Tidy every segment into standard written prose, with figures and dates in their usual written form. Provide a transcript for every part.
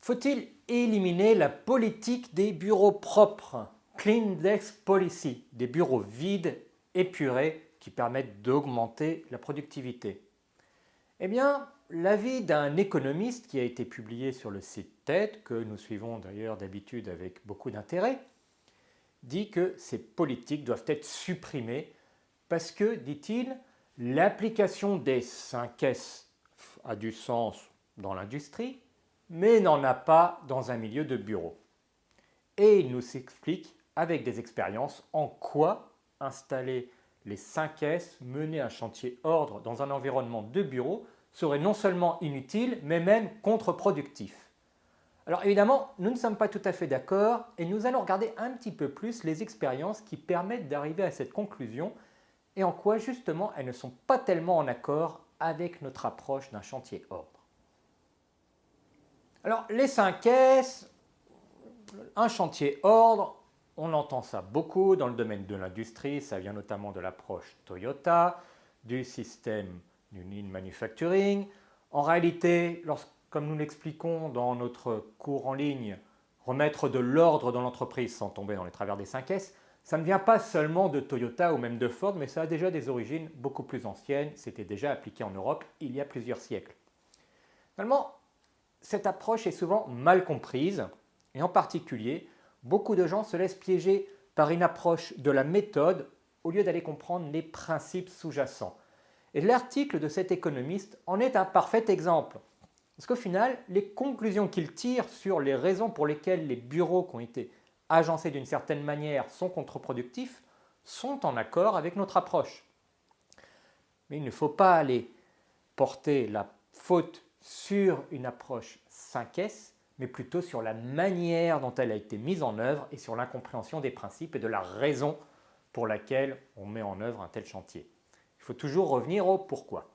Faut-il éliminer la politique des bureaux propres, Clean Desk Policy, des bureaux vides, épurés, qui permettent d'augmenter la productivité? Eh bien, l'avis d'un économiste qui a été publié sur le site TED, que nous suivons d'ailleurs d'habitude avec beaucoup d'intérêt, dit que ces politiques doivent être supprimées parce que, dit-il, l'application des 5S a du sens dans l'industrie, mais n'en a pas dans un milieu de bureau. Et il nous explique avec des expériences en quoi installer les 5S, mener un chantier ordre dans un environnement de bureau serait non seulement inutile, mais même contre-productif. Alors évidemment, nous ne sommes pas tout à fait d'accord et nous allons regarder un petit peu plus les expériences qui permettent d'arriver à cette conclusion et en quoi justement elles ne sont pas tellement en accord avec notre approche d'un chantier ordre. Alors les 5S, un chantier ordre, on entend ça beaucoup dans le domaine de l'industrie, ça vient notamment de l'approche Toyota, du système du Lean Manufacturing. En réalité, comme nous l'expliquons dans notre cours en ligne, remettre de l'ordre dans l'entreprise sans tomber dans les travers des 5S, ça ne vient pas seulement de Toyota ou même de Ford, mais ça a déjà des origines beaucoup plus anciennes, c'était déjà appliqué en Europe il y a plusieurs siècles. Finalement, cette approche est souvent mal comprise, et en particulier, beaucoup de gens se laissent piéger par une approche de la méthode au lieu d'aller comprendre les principes sous-jacents. Et l'article de cet économiste en est un parfait exemple. Parce qu'au final, les conclusions qu'il tire sur les raisons pour lesquelles les bureaux qui ont été agencés d'une certaine manière sont contre-productifs sont en accord avec notre approche. Mais il ne faut pas aller porter la faute sur une approche 5S, mais plutôt sur la manière dont elle a été mise en œuvre et sur l'incompréhension des principes et de la raison pour laquelle on met en œuvre un tel chantier. Il faut toujours revenir au pourquoi.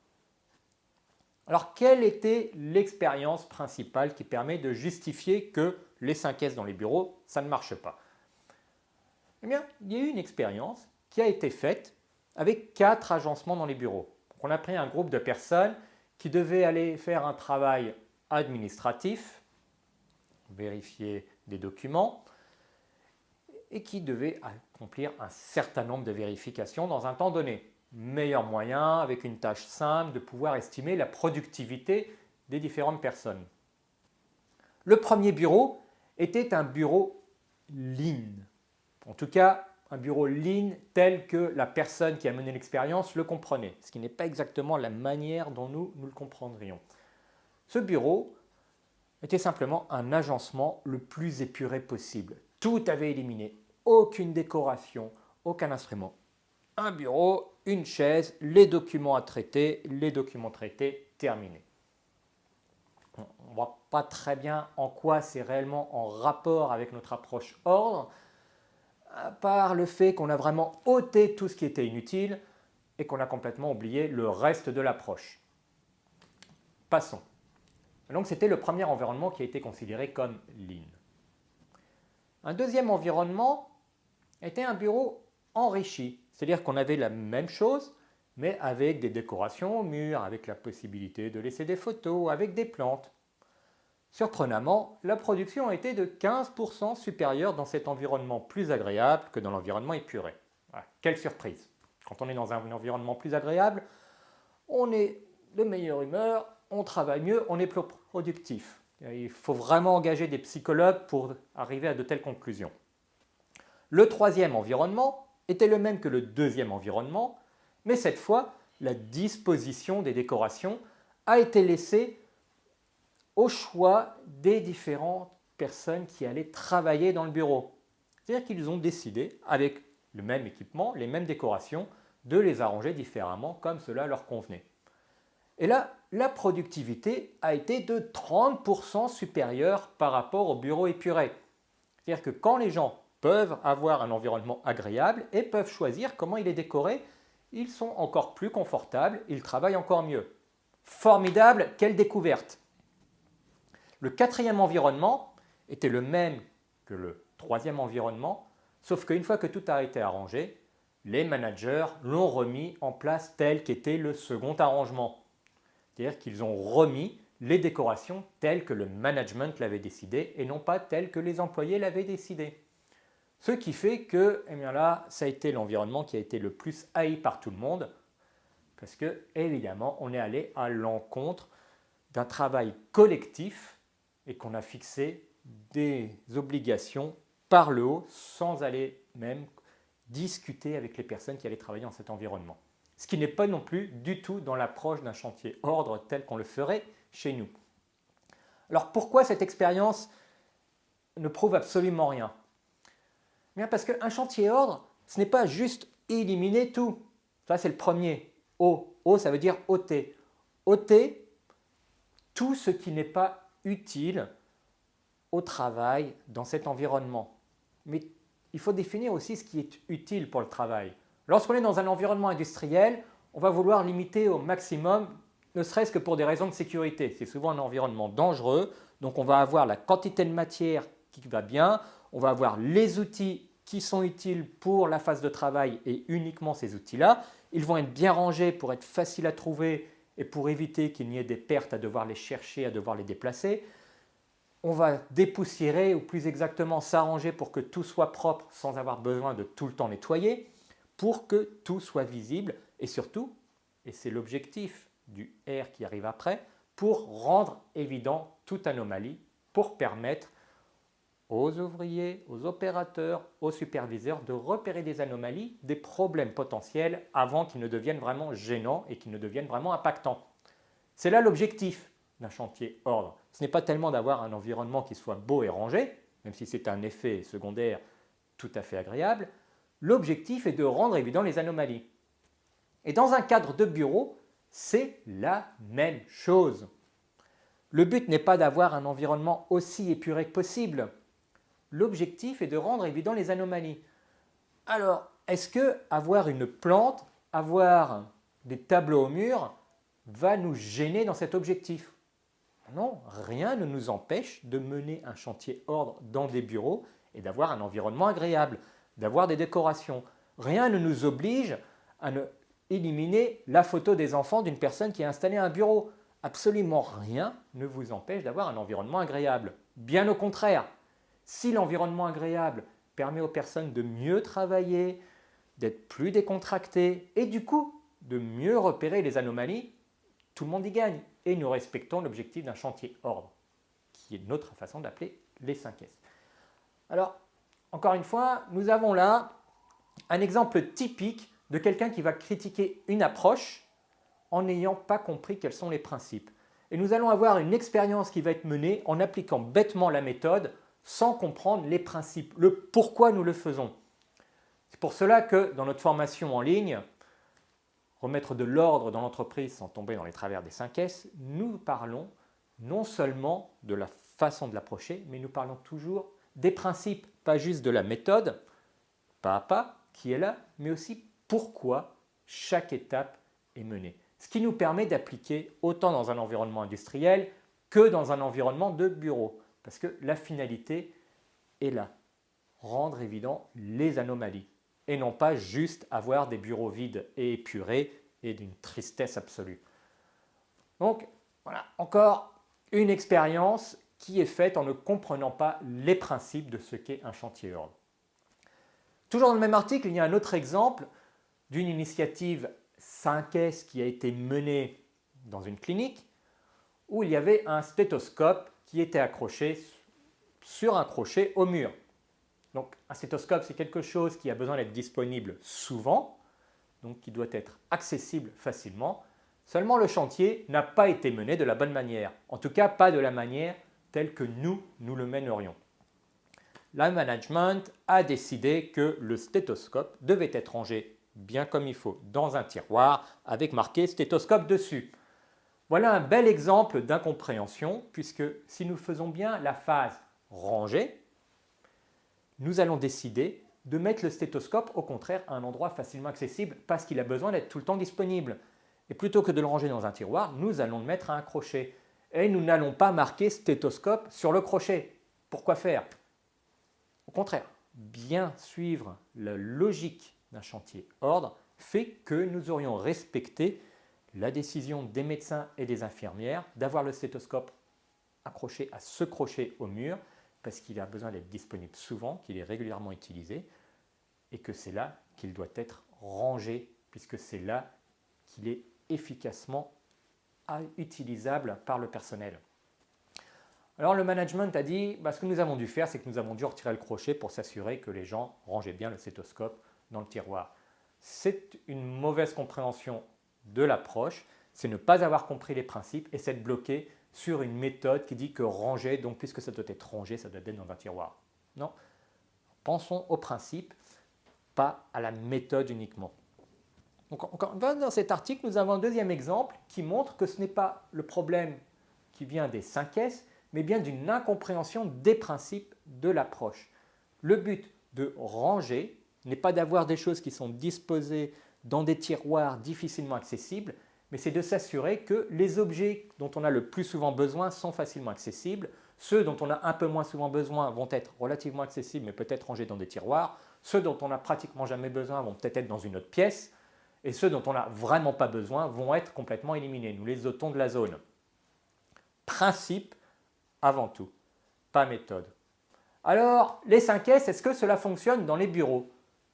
Alors, quelle était l'expérience principale qui permet de justifier que les 5S dans les bureaux, ça ne marche pas? Eh bien, il y a eu une expérience qui a été faite avec 4 agencements dans les bureaux. On a pris un groupe de personnes qui devaient aller faire un travail administratif, vérifier des documents, et qui devaient accomplir un certain nombre de vérifications dans un temps donné. Meilleur moyen, avec une tâche simple, de pouvoir estimer la productivité des différentes personnes. Le premier bureau était un bureau lean. En tout cas, un bureau lean tel que la personne qui a mené l'expérience le comprenait, ce qui n'est pas exactement la manière dont nous le comprendrions. Ce bureau était simplement un agencement le plus épuré possible. Tout avait éliminé, aucune décoration, aucun instrument. Un bureau, une chaise, les documents à traiter, les documents traités, terminés. On ne voit pas très bien en quoi c'est réellement en rapport avec notre approche ordre, à part le fait qu'on a vraiment ôté tout ce qui était inutile et qu'on a complètement oublié le reste de l'approche. Passons. Donc c'était le premier environnement qui a été considéré comme lean. Un deuxième environnement était un bureau enrichi, c'est-à-dire qu'on avait la même chose, mais avec des décorations au mur, avec la possibilité de laisser des photos, avec des plantes. Surprenamment, la production était de 15% supérieure dans cet environnement plus agréable que dans l'environnement épuré. Voilà, quelle surprise! Quand on est dans un environnement plus agréable, on est de meilleure humeur, on travaille mieux, on est plus productif. Il faut vraiment engager des psychologues pour arriver à de telles conclusions. Le troisième environnement était le même que le deuxième environnement, mais cette fois, la disposition des décorations a été laissée au choix des différentes personnes qui allaient travailler dans le bureau. C'est-à-dire qu'ils ont décidé, avec le même équipement, les mêmes décorations, de les arranger différemment comme cela leur convenait. Et là, la productivité a été de 30% supérieure par rapport au bureau épuré. C'est-à-dire que quand les gens peuvent avoir un environnement agréable et peuvent choisir comment il est décoré, ils sont encore plus confortables, ils travaillent encore mieux. Formidable, quelle découverte! Le quatrième environnement était le même que le troisième environnement, sauf qu'une fois que tout a été arrangé, les managers l'ont remis en place tel qu'était le second arrangement. C'est-à-dire qu'ils ont remis les décorations telles que le management l'avait décidé et non pas telles que les employés l'avaient décidé. Ce qui fait que, eh bien là, ça a été l'environnement qui a été le plus haï par tout le monde, parce que, évidemment, on est allé à l'encontre d'un travail collectif et qu'on a fixé des obligations par le haut sans aller même discuter avec les personnes qui allaient travailler dans cet environnement. Ce qui n'est pas non plus du tout dans l'approche d'un chantier ordre tel qu'on le ferait chez nous. Alors pourquoi cette expérience ne prouve absolument rien? Bien parce qu'un chantier ordre, ce n'est pas juste éliminer tout. Ça c'est le premier. O. O ça veut dire ôter. Ôter tout ce qui n'est pas utile au travail dans cet environnement. Mais il faut définir aussi ce qui est utile pour le travail. Lorsqu'on est dans un environnement industriel, on va vouloir limiter au maximum, ne serait-ce que pour des raisons de sécurité. C'est souvent un environnement dangereux, donc on va avoir la quantité de matière qui va bien, on va avoir les outils qui sont utiles pour la phase de travail et uniquement ces outils-là. Ils vont être bien rangés pour être faciles à trouver et pour éviter qu'il n'y ait des pertes à devoir les chercher, à devoir les déplacer. On va dépoussiérer ou plus exactement s'arranger pour que tout soit propre sans avoir besoin de tout le temps nettoyer, pour que tout soit visible et surtout, et c'est l'objectif du R qui arrive après, pour rendre évident toute anomalie, pour permettre aux ouvriers, aux opérateurs, aux superviseurs de repérer des anomalies, des problèmes potentiels avant qu'ils ne deviennent vraiment gênants et qu'ils ne deviennent vraiment impactants. C'est là l'objectif d'un chantier ordre. Ce n'est pas tellement d'avoir un environnement qui soit beau et rangé, même si c'est un effet secondaire tout à fait agréable. L'objectif est de rendre évident les anomalies. Et dans un cadre de bureau, c'est la même chose. Le but n'est pas d'avoir un environnement aussi épuré que possible. L'objectif est de rendre évident les anomalies. Alors, est-ce que avoir une plante, avoir des tableaux au mur, va nous gêner dans cet objectif? Non, rien ne nous empêche de mener un chantier ordre dans des bureaux et d'avoir un environnement agréable, d'avoir des décorations. Rien ne nous oblige à éliminer la photo des enfants d'une personne qui a installé un bureau. Absolument rien ne vous empêche d'avoir un environnement agréable. Bien au contraire, si l'environnement agréable permet aux personnes de mieux travailler, d'être plus décontractées et du coup de mieux repérer les anomalies, tout le monde y gagne. Et nous respectons l'objectif d'un chantier ordre, qui est notre façon d'appeler les 5 S. Alors, encore une fois, nous avons là un exemple typique de quelqu'un qui va critiquer une approche en n'ayant pas compris quels sont les principes. Et nous allons avoir une expérience qui va être menée en appliquant bêtement la méthode sans comprendre les principes, le pourquoi nous le faisons. C'est pour cela que dans notre formation en ligne, remettre de l'ordre dans l'entreprise sans tomber dans les travers des 5 S, nous parlons non seulement de la façon de l'approcher, mais nous parlons toujours des principes, pas juste de la méthode, pas à pas, qui est là, mais aussi pourquoi chaque étape est menée. Ce qui nous permet d'appliquer autant dans un environnement industriel que dans un environnement de bureau, parce que la finalité est là, rendre évident les anomalies, et non pas juste avoir des bureaux vides et épurés et d'une tristesse absolue. Donc, voilà, encore une expérience qui est faite en ne comprenant pas les principes de ce qu'est un chantier ordre. Toujours dans le même article, il y a un autre exemple d'une initiative 5S qui a été menée dans une clinique où il y avait un stéthoscope qui était accroché sur un crochet au mur. Donc un stéthoscope, c'est quelque chose qui a besoin d'être disponible souvent, donc qui doit être accessible facilement. Seulement le chantier n'a pas été mené de la bonne manière, en tout cas pas de la manière telle que nous le mènerions. Le management a décidé que le stéthoscope devait être rangé bien comme il faut dans un tiroir avec marqué stéthoscope dessus. Voilà un bel exemple d'incompréhension puisque si nous faisons bien la phase rangée, nous allons décider de mettre le stéthoscope au contraire à un endroit facilement accessible parce qu'il a besoin d'être tout le temps disponible. Et plutôt que de le ranger dans un tiroir, nous allons le mettre à un crochet. Et nous n'allons pas marquer stéthoscope sur le crochet. Pourquoi faire? Au contraire, bien suivre la logique d'un chantier ordre fait que nous aurions respecté la décision des médecins et des infirmières d'avoir le stéthoscope accroché à ce crochet au mur parce qu'il a besoin d'être disponible souvent, qu'il est régulièrement utilisé et que c'est là qu'il doit être rangé puisque c'est là qu'il est efficacement utilisable par le personnel. Alors le management a dit, ce que nous avons dû faire, c'est que nous avons dû retirer le crochet pour s'assurer que les gens rangeaient bien le stéthoscope dans le tiroir. C'est une mauvaise compréhension de l'approche, c'est ne pas avoir compris les principes et s'être bloqué sur une méthode qui dit que ranger, donc puisque ça doit être rangé, ça doit être dans un tiroir. Non, pensons au principe, pas à la méthode uniquement. Donc, dans cet article, nous avons un deuxième exemple qui montre que ce n'est pas le problème qui vient des 5S, mais bien d'une incompréhension des principes de l'approche. Le but de ranger n'est pas d'avoir des choses qui sont disposées dans des tiroirs difficilement accessibles, mais c'est de s'assurer que les objets dont on a le plus souvent besoin sont facilement accessibles. Ceux dont on a un peu moins souvent besoin vont être relativement accessibles, mais peut-être rangés dans des tiroirs. Ceux dont on n'a pratiquement jamais besoin vont peut-être être dans une autre pièce. Et ceux dont on n'a vraiment pas besoin vont être complètement éliminés. Nous les ôtons de la zone. Principe avant tout, pas méthode. Alors, les 5S, est-ce que cela fonctionne dans les bureaux?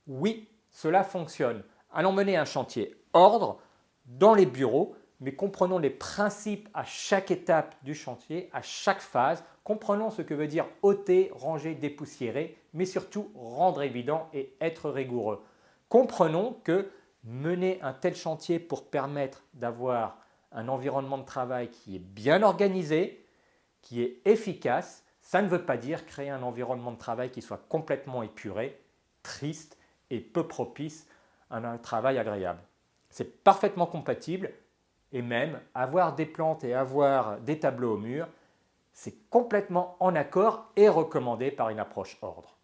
Oui, cela fonctionne. Allons mener un chantier ordre dans les bureaux, mais comprenons les principes à chaque étape du chantier, à chaque phase. Comprenons ce que veut dire ôter, ranger, dépoussiérer, mais surtout rendre évident et être rigoureux. Comprenons que mener un tel chantier pour permettre d'avoir un environnement de travail qui est bien organisé, qui est efficace, ça ne veut pas dire créer un environnement de travail qui soit complètement épuré, triste et peu propice à un travail agréable. C'est parfaitement compatible et même avoir des plantes et avoir des tableaux au mur, c'est complètement en accord et recommandé par une approche ordre.